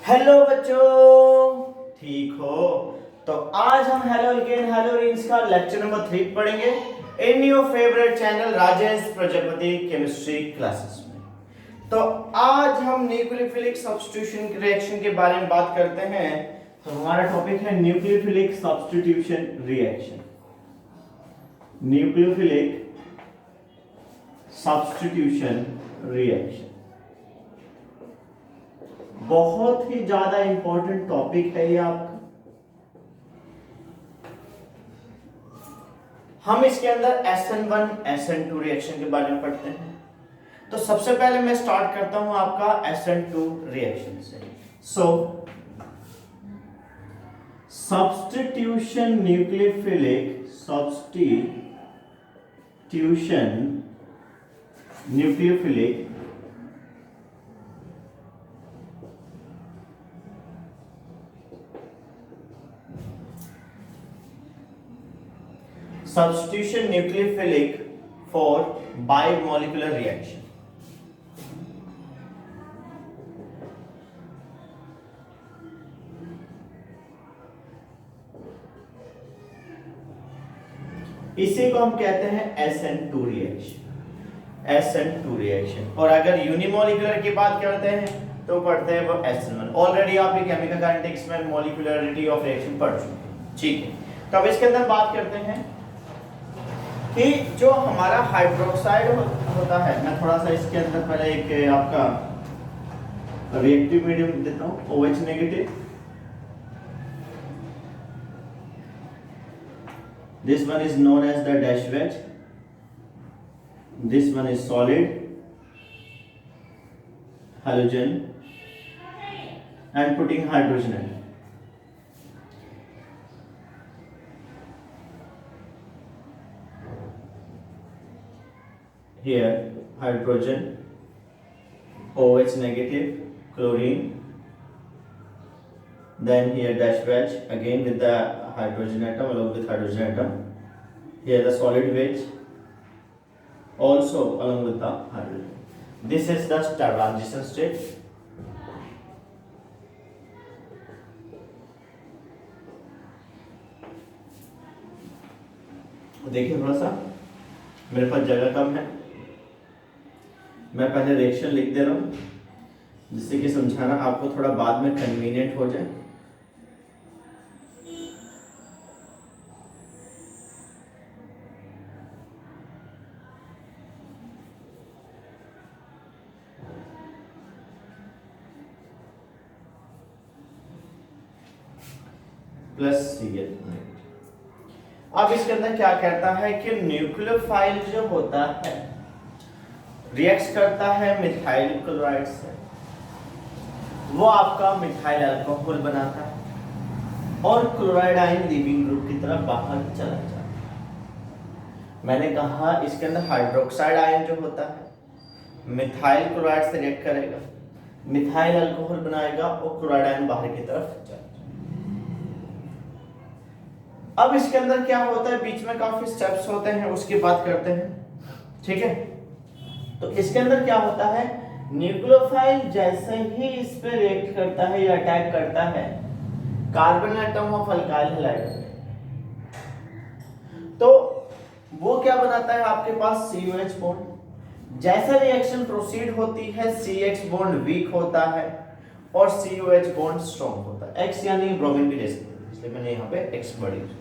Hello बच्चों, ठीक हो? तो आज हम हेलोइंस का लेक्चर नंबर 3 पढ़ेंगे in your favourite channel Rajesh Prajapati chemistry classes में। तो आज हम न्यूक्लियोफिलिक सब्स्टिट्यूशन रिएक्शन के बारे में बात करते हैं। तो हमारा टॉपिक है nucleophilic substitution reaction. Nucleophilic substitution reaction बहुत ही ज्यादा इंपॉर्टेंट टॉपिक है ये आपका। हम इसके अंदर SN1 SN2 रिएक्शन के बारे में पढ़ते हैं। तो सबसे पहले मैं स्टार्ट करता हूं आपका SN2 रिएक्शन से। Substitution nucleophilic substitution nucleophilic for bimolecular reaction। इसी को हम कहते हैं SN2 रिएक्शन। और अगर यूनिमोलिकुलर की बात करते हैं तो पढ़ते हैं वो SN1। ऑलरेडी आप ये केमिकल काइनेटिक्स में मोलिकुलरिटी ऑफ रिएक्शन पढ़ चुके हैं, ठीक है। तो अब इसके अंदर बात करते हैं कि जो हमारा हाइड्रोक्साइड होता है, मैं थोड़ा सा इसके अंदर पहले एक आपका रिएक्टिव मीडियम देता हूं, OH negative. This one is known as the dash wedge. This one is solid halogen and putting hydrogen in. Here hydrogen, OH negative, chlorine, then here dash wedge again with the hydrogen atom, along with hydrogen atom. Here the solid wedge also along with the hydrogen. This is the transition state. देखिए थोड़ा सा मेरे पास जगह कम है, मैं पहले reaction लिख दे रहा हूं जिससे कि समझाना आपको थोड़ा बाद में कन्वीनियंट हो जाए। Plus Cl। अब इसके अंदर क्या कहता है कि न्यूक्लियोफाइल जो होता है रिएक्ट करता है मिथाइल क्लोराइड से, वो आपका मिथाइल अल्कोहल बनाता है और क्लोराइड आयन लीविंग ग्रुप की तरफ बाहर चला जाता है। मैंने कहा इसके अंदर हाइड्रोक्साइड आयन जो होता है मिथाइल क्लोराइड से रिएक्ट करेगा, मिथाइल अल्कोहल बनाएगा और क्लोराइड आयन बाहर की तरफ चला जाएगा। अब इसके अंदर क्या होता है, बीच में काफी स्टेप्स होते हैं, उसकी बात करते हैं, ठीक है। तो इसके अंदर क्या होता है, न्यूक्लियोफाइल जैसे ही इस पे रिएक्ट करता है या अटैक करता है carbon atom of alkyl halide, तो वो क्या बनाता है आपके पास COH बॉन्ड। जैसा रिएक्शन प्रोसीड होती है CH बॉन्ड वीक होता है और COH बॉन्ड स्ट्रॉन्ग होता है। X यानी ब्रोमीन की रेसिपी, इसलिए मैंने यहाँ पे X बड़ी यूज किया।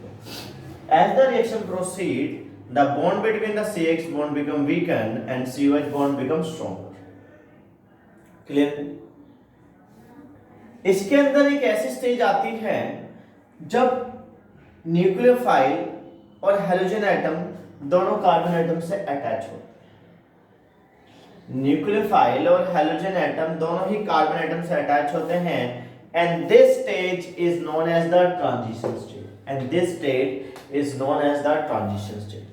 As the reaction proceed, the bond between the CH bond become weakened and COH bond becomes stronger. Clear? इसके अंदर एक ऐसी स्टेज आती है जब न्यूक्लियोफाइल और हेलोजन एटम दोनों कार्बन एटम से अटैच होते हैं। न्यूक्लियोफाइल और हेलोजन एटम दोनों ही कार्बन एटम से अटैच होते हैं and this stage is known as the transition state.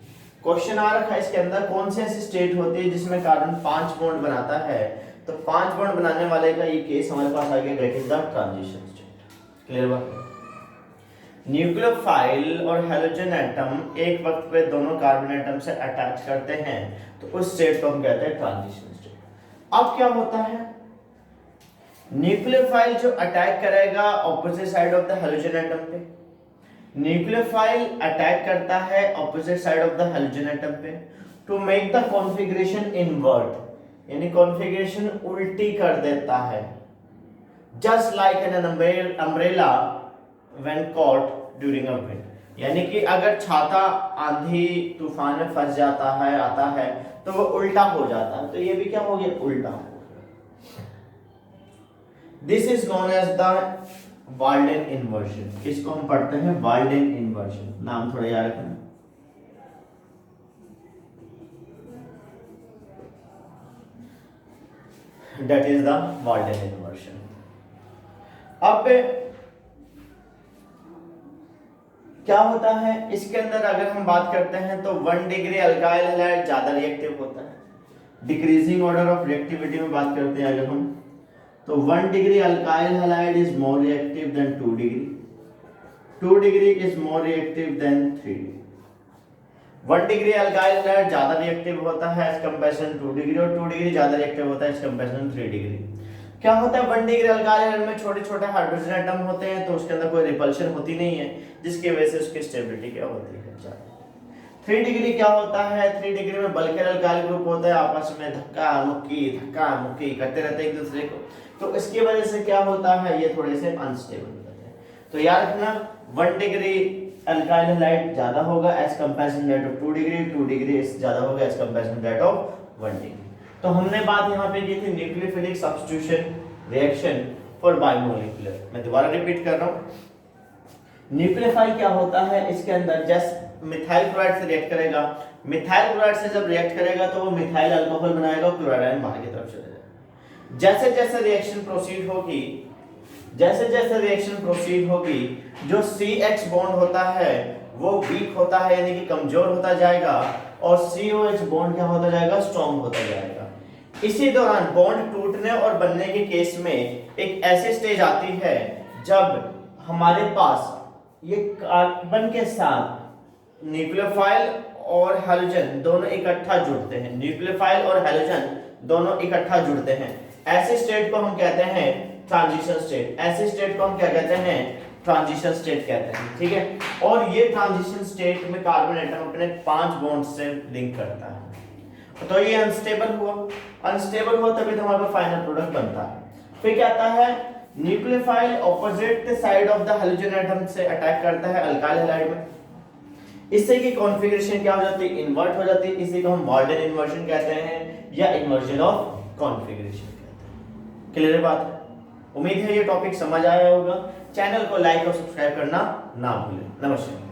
Question आ रखा है इसके अंदर कौन सी ऐसी स्टेट होती है जिसमें कार्बन 5 बॉन्ड बनाता है, तो 5 बॉन्ड बनाने वाले का ये केस हमारे पास आ गया, that is the transition state. Clear बात। न्यूक्लियोफाइल और हेलोजन एटम एक वक्त पे दोनों कार्बन एटम से अटैच करते हैं, तो उस स्टेट को हम कहते हैं ट्रांजिशन स्टेट। अब क्या होता है न्यूक्लियोफाइल जो अटैक करेगा opposite side of the halogen atom पे, न्यूक्लियोफाइल अटैक करता है opposite side of the halogen atom पे to make the configuration invert, यानी कॉन्फ़िगरेशन उल्टी कर देता है, just like an umbrella when caught during a wind. यानी कि अगर छाता आंधी तूफान में फंस जाता है, आता है, तो वो उल्टा हो जाता है, तो ये भी क्या हो गया, उल्टा हो गया। This is known as the Walden inversion. इसको हम पढ़ते हैं वाल्डेन इन्वर्जन, नाम थोड़ा याद रखना। That is the Walden inversion। अब क्या होता है इसके अंदर, अगर हम बात करते हैं तो 1 डिग्री अल्काइल हैलाइड ज्यादा रिएक्टिव होता है। डिक्रीजिंग ऑर्डर ऑफ रिएक्टिविटी में बात करते हैं अगर हम, तो 1 degree alkyl halide is more reactive than 2 degree, 2 degree is more reactive than 3 degree. 1 degree alkyl halide ज्यादा रिएक्टिव होता है एज कंपैरिजन 2 डिग्री, और 2 डिग्री ज्यादा रिएक्टिव होता है एज कंपैरिजन 3 डिग्री। क्या होता है 1 डिग्री अल्काइल हैलाइड में छोटे छोटे हाइड्रोजन एटम होते हैं, तो उसके अंदर कोई रिपल्शन होती नहीं है, जिसकी वजह से उसकी स्टेबिलिटी क्या होती है, ज्यादा। 3 डिग्री क्या होता है, 3 डिग्री में बल्कि अल्काइल ग्रुप होता है, आपस में धक्का मुक्की करते रहते हैं एक दूसरे को, तो इसकी वजह से क्या होता है, ये थोड़े से अनस्टेबल होते हैं। तो याद रखना 1 डिग्री अल्काइल हैलाइड ज्यादा होगा as comparison that of 2 degree, 2 degree ज्यादा होगा as comparison that of 1 degree. तो हमने बात यहाँ पे की थी nucleophilic substitution reaction for bimolecular. मैं दोबारा रिपीट कर रहा हूँ। न्यूक्लियोफाइल क्या होता है, इसके अंदर जस्ट मिथाइल क्लोराइड से रिएक्ट करेगा, मिथाइल क्लोराइड से जब रिएक्ट करेगा तो वो मिथाइल अल्कोहल बनाएगा, क्लोराइड आयन बाहर की तरफ चले जाएगा। जैसे जैसे रिएक्शन प्रोसीड होगी, जैसे जैसे रिएक्शन प्रोसीड होगी, जो CH बॉन्ड होता है वो वीक होता है, यानी कि कमजोर होता जाएगा, और COH बॉन्ड क्या होता जाएगा, स्ट्रॉन्ग होता जाएगा। इसी दौरान बॉन्ड टूटने और बनने के केस में एक ऐसी स्टेज आती है जब हमारे पास ये कार्बन के साथ न्यूक्लियोफाइल और हैलोजन दोनों इकट्ठा जुड़ते हैं, न्यूक्लियोफाइल और हैलोजन दोनों इकट्ठा जुड़ते हैं। ऐसे स्टेट को हम कहते हैं ट्रांजिशन स्टेट, ऐसे स्टेट को हम क्या कहते हैं, ट्रांजिशन स्टेट कहते हैं, ठीक है। और ये ट्रांजिशन स्टेट में कार्बन एटम अपने 5 बॉन्ड से लिंक करता है, तो ये अनस्टेबल हुआ, अनस्टेबल हुआ तभी तो हमारे पास फाइनल प्रोडक्ट बनता है। फिर क्या आता है, nucleophile opposite side of the halogen atom से अटैक करता है अल्काइल हैलाइड में, इससे की कॉन्फ़िगरेशन क्या हो जाती है, इन्वर्ट हो जाती है। इसी को हम वाल्डेन इन्वर्जन कहते हैं या इन्वर्जन ऑफ कॉन्फ़िगरेशन कहते हैं। क्लियर बात है? उम्मीद है ये टॉपिक समझ आया होगा। चैनल को लाइक और सब्सक्राइब करना ना भूलें। नमस्कार।